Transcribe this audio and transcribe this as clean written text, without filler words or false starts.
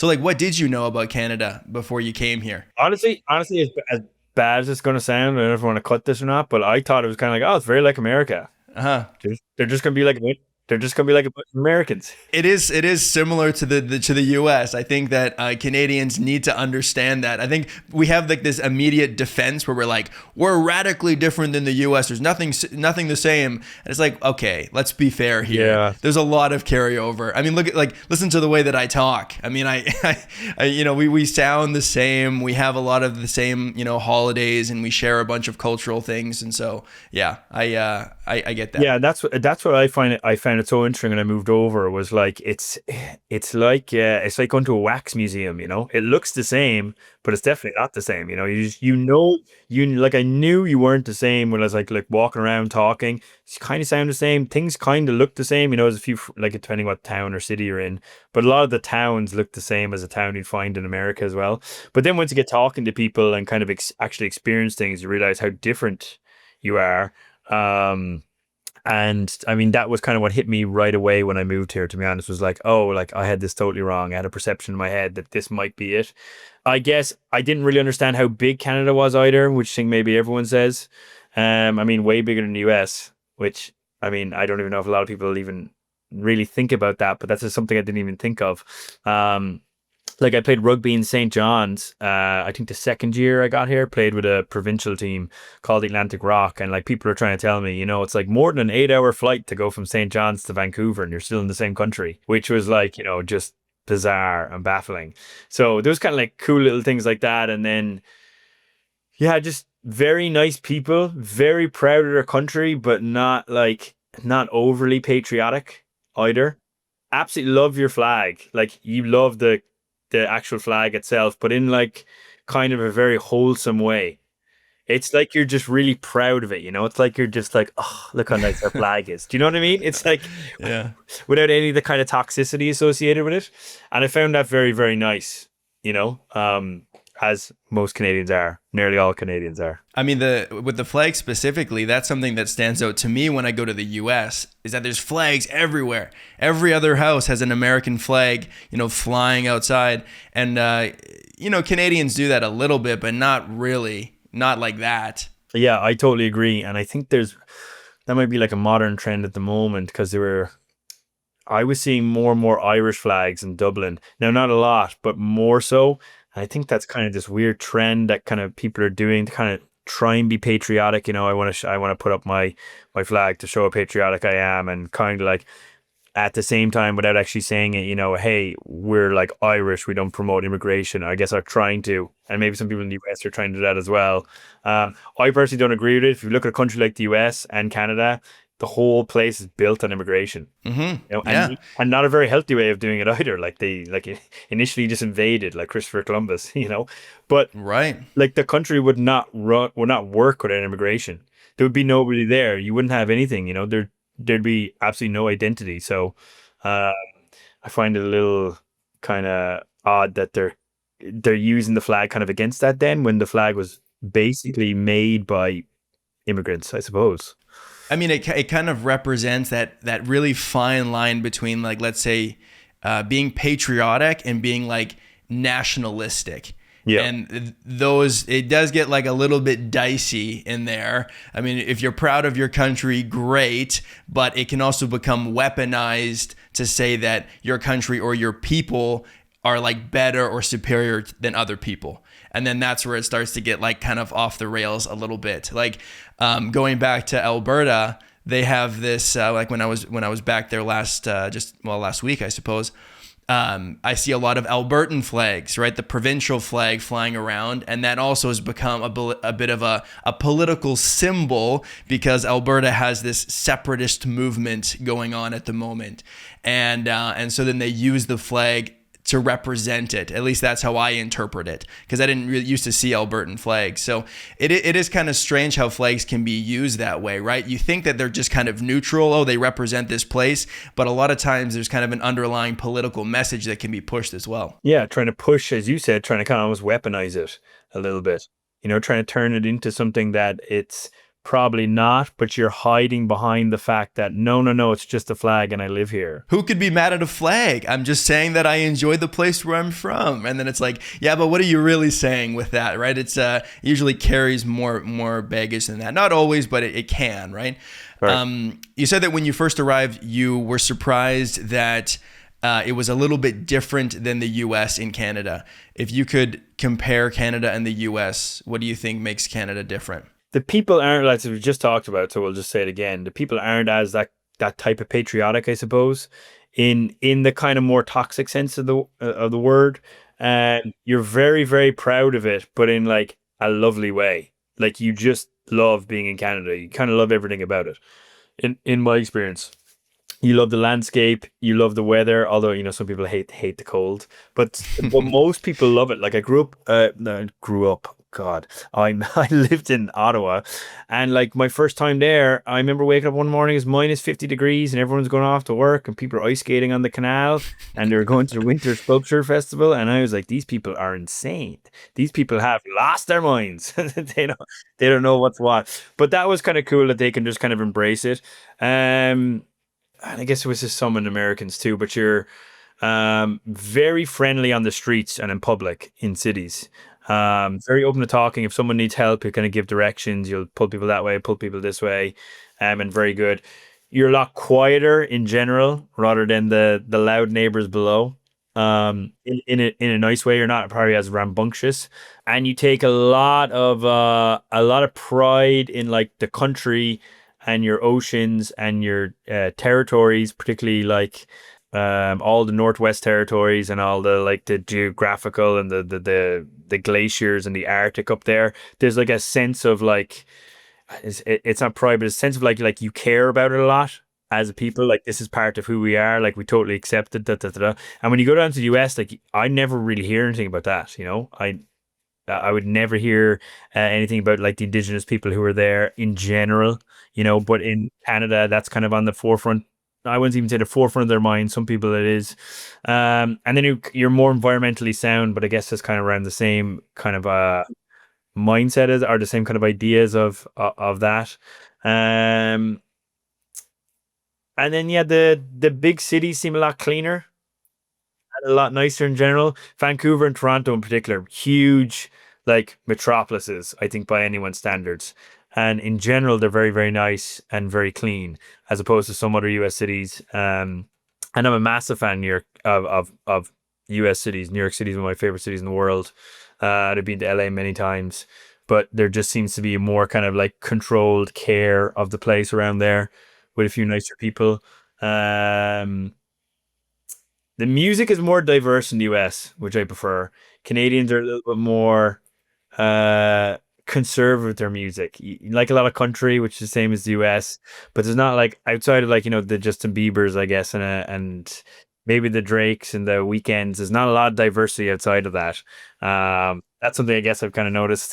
So like, what did you know about Canada before you came here? Honestly, as bad as it's going to sound, I don't know if I want to cut this or not, but I thought it was kind of like, oh, it's very like America. Uh-huh. They're just going to be like they're just going to be like a bunch of Americans. It is similar to the U.S. I think that Canadians need to understand that. I think we have like this immediate defense where we're like, we're radically different than the U.S. There's nothing the same, and it's like, okay, let's be fair here. Yeah, There's a lot of carryover. I mean, look at like listen to the way that I talk. I mean, we sound the same. We have a lot of the same holidays, and we share a bunch of cultural things, and so yeah, I get that. yeah, that's what I found it so interesting when I moved over was like it's like going to a wax museum. It looks the same, but it's definitely not the same. You like I knew you weren't the same when I was like walking around talking. You kind of sound the same. Things kind of look the same. There's a few like depending what town or city you're in, but a lot of the towns look the same as a town you'd find in America as well. But then once you get talking to people and kind of actually experience things, you realize how different you are. Um, and I mean, that was kind of what hit me right away when I moved here, to be honest, was like, oh, like I had this totally wrong. I had a perception in my head that this might be it. I guess I didn't really understand how big Canada was either, which I think maybe everyone says. I mean, way bigger than the US, which I mean, I don't even know if a lot of people even really think about that, but that's just something I didn't even think of. Um, like I played rugby in St. John's. I think the second year I got here, played with a provincial team called the Atlantic Rock, and like people are trying to tell me, it's like more than an 8 hour flight to go from St. John's to Vancouver, and you're still in the same country, which was like just bizarre and baffling. So there was kind of like cool little things like that, and then yeah, just very nice people, very proud of their country, but not overly patriotic either. Absolutely love your flag. Like you love the actual flag itself, but in like kind of a very wholesome way. It's like you're just really proud of it. It's like you're just like, oh, look how nice our flag is. Do you know what I mean? It's like Yeah. without any of the kind of toxicity associated with it. And I found that very, very nice, you know, um, as most Canadians are, nearly all Canadians are. I mean, the with the flag specifically, that's something that stands out to me when I go to the U.S. is that there's flags everywhere. Every other house has an American flag, flying outside, and Canadians do that a little bit, but not really, not like that. Yeah, I totally agree. And I think that might be like a modern trend at the moment because I was seeing more and more Irish flags in Dublin. Now, not a lot, but more so. I think that's kind of this weird trend that kind of people are doing to kind of try and be patriotic. I want to put up my flag to show how patriotic I am, and kind of like at the same time without actually saying it. Hey, we're like Irish. We don't promote immigration. I guess are trying to, and maybe some people in the US are trying to do that as well. I personally don't agree with it. If you look at a country like the US and Canada, the whole place is built on immigration. Yeah. And not a very healthy way of doing it either. Like they initially just invaded, like Christopher Columbus, but Right. like the country would not work without immigration. There would be nobody there. You wouldn't have anything. There'd be absolutely no identity. So uh, I find it a little kind of odd that they're using the flag kind of against that then when the flag was basically made by immigrants, I suppose. I mean, it kind of represents that really fine line between, like, let's say, being patriotic and being like nationalistic. Yeah. And those, it does get like a little bit dicey in there. I mean, if you're proud of your country, great, but it can also become weaponized to say that your country or your people are like better or superior than other people. And then that's where it starts to get like kind of off the rails a little bit. Like going back to Alberta, they have this like when I was back there last week, I suppose. I see a lot of Albertan flags, right? The provincial flag flying around. And that also has become a bit of a political symbol because Alberta has this separatist movement going on at the moment. And so then they use the flag to represent it. At least that's how I interpret it, because I didn't really used to see Albertan flags. So it is kind of strange how flags can be used that way, right? You think that they're just kind of neutral. Oh, they represent this place. But a lot of times there's kind of an underlying political message that can be pushed as well. Yeah, trying to push, as you said, trying to kind of almost weaponize it a little bit. Trying to turn it into something that it's Probably not, but you're hiding behind the fact that no, no, no, it's just a flag and I live here. Who could be mad at a flag? I'm just saying that I enjoy the place where I'm from. And then it's like, yeah, but what are you really saying with that, right? It's usually carries more baggage than that. Not always, but it can, right? Right. You said that when you first arrived, you were surprised that it was a little bit different than the U.S. in Canada. If you could compare Canada and the U.S., what do you think makes Canada different? The people aren't, like we just talked about, so we'll just say it again. The people aren't as that type of patriotic, I suppose, in the kind of more toxic sense of the word. And you're very, very proud of it, but in like a lovely way. Like you just love being in Canada. You kind of love everything about it. In my experience, you love the landscape, you love the weather. Although some people hate the cold, but most people love it. Like I grew up, no, grew up. God, I lived in Ottawa, and like my first time there, I remember waking up one morning it's minus 50 degrees, and everyone's going off to work, and people are ice skating on the canal, and they're going to the Winter Sculpture Festival, and I was like, these people are insane. These people have lost their minds. They don't know what's what. But that was kind of cool that they can just kind of embrace it. And I guess it was just some in Americans too, but you're very friendly on the streets and in public in cities. Very open to talking. If someone needs help, you kind of give directions. You'll pull people that way, pull people this way, and very good. You're a lot quieter in general rather than the loud neighbors below. In a nice way, you're not probably as rambunctious, and you take a lot of pride in like the country and your oceans and your territories, particularly like all the Northwest territories and all the like the geographical and the glaciers and the Arctic up there. There's like a sense of like it's not pride, but a sense of like you care about it a lot as a people. Like this is part of who we are. Like we totally accept it. Da, da, da, da. And when you go down to the US, like I never really hear anything about that. I would never hear anything about like the indigenous people who are there in general, but in Canada, that's kind of on the forefront. I wouldn't even say the forefront of their mind. Some people it is. And then you're more environmentally sound, but I guess it's kind of around the same kind of mindset as, or the same kind of ideas of that. Um, and then, yeah, the big cities seem a lot cleaner, a lot nicer in general. Vancouver and Toronto in particular, huge like metropolises, I think by anyone's standards. And in general, they're very, very nice and very clean, as opposed to some other US cities. And I'm a massive fan of US cities. New York City is one of my favorite cities in the world. I've been to LA many times, but there just seems to be a more kind of like controlled care of the place around there with a few nicer people. Um, the music is more diverse in the US, which I prefer. Canadians are a little bit more uh conservative with their music. Like a lot of country, which is the same as the US, but there's not like outside of like the Justin Biebers, I guess, and maybe the Drakes and the Weekends. There's not a lot of diversity outside of that. That's something I guess I've kind of noticed.